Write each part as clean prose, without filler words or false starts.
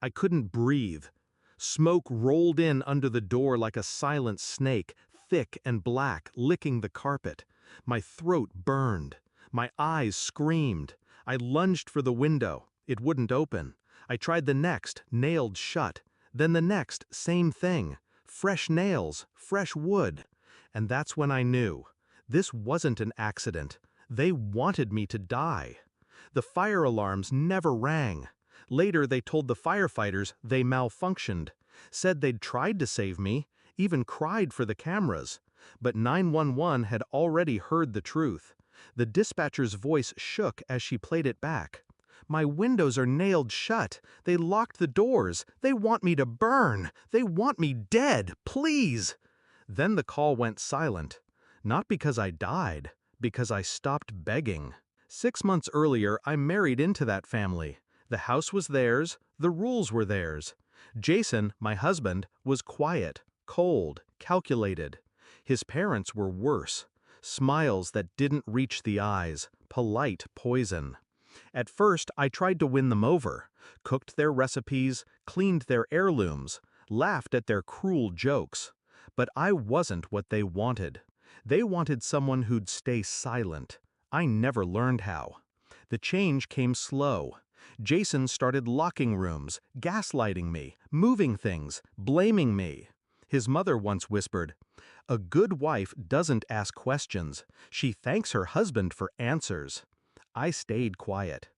I couldn't breathe. Smoke rolled in under the door like a silent snake, thick and black, licking the carpet. My throat burned. My eyes screamed. I lunged for the window. It wouldn't open. I tried the next, nailed shut. Then the next, same thing. Fresh nails, fresh wood. And that's when I knew. This wasn't an accident. They wanted me to die. The fire alarms never rang. Later they told the firefighters they malfunctioned, said they'd tried to save me, even cried for the cameras. But 911 had already heard the truth. The dispatcher's voice shook as she played it back. "My windows are nailed shut. They locked the doors. They want me to burn. They want me dead. Please." Then the call went silent. Not because I died, because I stopped begging. 6 months earlier, I married into that family. The house was theirs, the rules were theirs. Jason, my husband, was quiet, cold, calculated. His parents were worse. Smiles that didn't reach the eyes, polite poison. At first, I tried to win them over, cooked their recipes, cleaned their heirlooms, laughed at their cruel jokes. But I wasn't what they wanted. They wanted someone who'd stay silent. I never learned how. The change came slow. Jason started locking rooms, gaslighting me, moving things, blaming me. His mother once whispered, "A good wife doesn't ask questions. She thanks her husband for answers." I stayed quiet.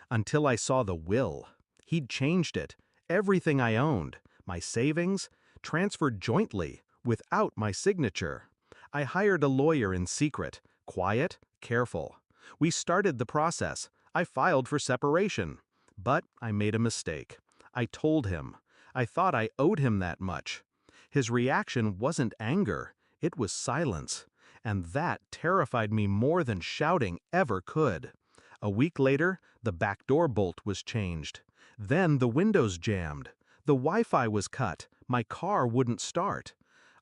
Until I saw the will. He'd changed it. Everything I owned, my savings, transferred jointly, without my signature. I hired a lawyer in secret, quiet, careful. We started the process. I filed for separation. But I made a mistake. I told him. I thought I owed him that much. His reaction wasn't anger. It was silence. And that terrified me more than shouting ever could. A week later, the back door bolt was changed. Then the windows jammed. The Wi-Fi was cut. My car wouldn't start.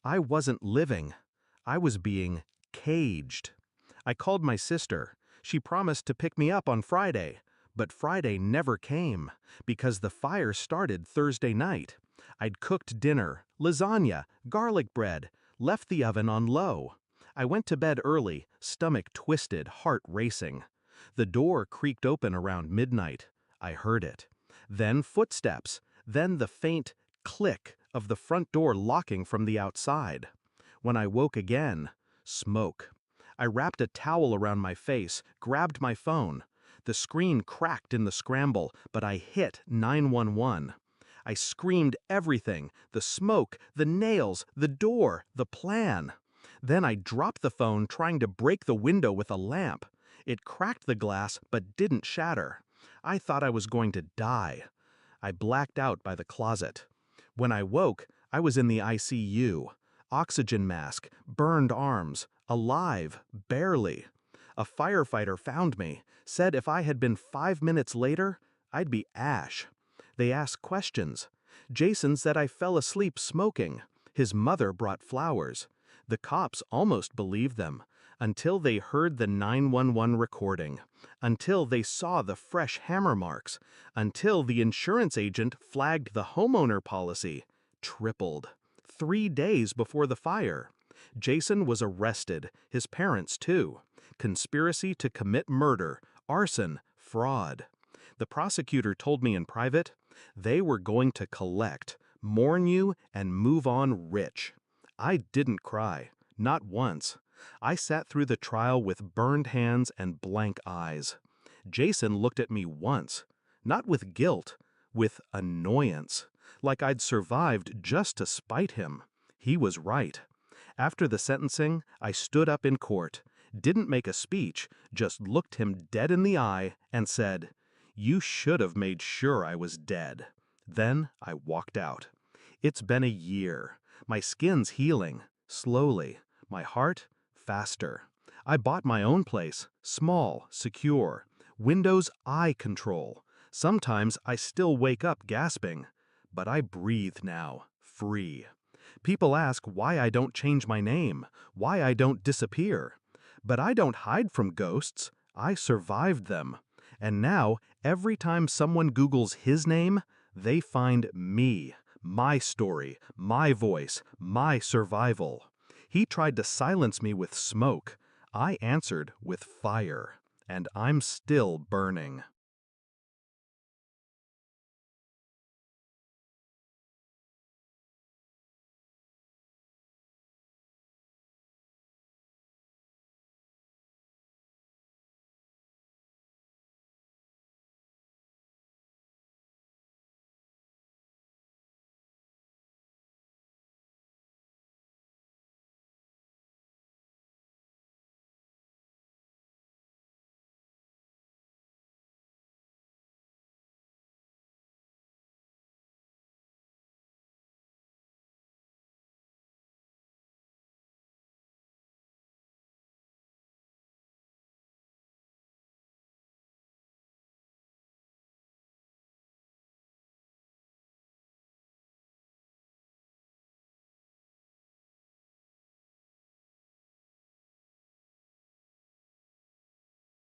I wasn't living. I was being caged. I called my sister. She promised to pick me up on Friday. But Friday never came, because the fire started Thursday night. I'd cooked dinner, lasagna, garlic bread, left the oven on low. I went to bed early, stomach twisted, heart racing. The door creaked open around midnight. I heard it. Then footsteps. Then the faint click of the front door locking from the outside. When I woke again, smoke. I wrapped a towel around my face, grabbed my phone. The screen cracked in the scramble, but I hit 911. I screamed everything, the smoke, the nails, the door, the plan. Then I dropped the phone trying to break the window with a lamp. It cracked the glass but didn't shatter. I thought I was going to die. I blacked out by the closet. When I woke, I was in the ICU. Oxygen mask, burned arms, alive, barely. A firefighter found me, said if I had been 5 minutes later, I'd be ash. They asked questions. Jason said I fell asleep smoking. His mother brought flowers. The cops almost believed them, until they heard the 911 recording, until they saw the fresh hammer marks, until the insurance agent flagged the homeowner policy. Tripled. 3 days before the fire. Jason was arrested, his parents too. Conspiracy to commit murder, arson, fraud. The prosecutor told me in private, they were going to collect, mourn you, and move on rich. I didn't cry, not once. I sat through the trial with burned hands and blank eyes. Jason looked at me once, not with guilt, with annoyance, like I'd survived just to spite him. He was right. After the sentencing, I stood up in court, didn't make a speech, just looked him dead in the eye and said, "You should have made sure I was dead." Then I walked out. It's been a year. My skin's healing, slowly. My heart, faster. I bought my own place, small, secure. Windows I control. Sometimes I still wake up gasping. But I breathe now, free. People ask why I don't change my name, why I don't disappear. But I don't hide from ghosts. I survived them. And now, every time someone Googles his name, They find me, my story, my voice, my survival. He tried to silence me with smoke. I answered with fire, and I'm still burning.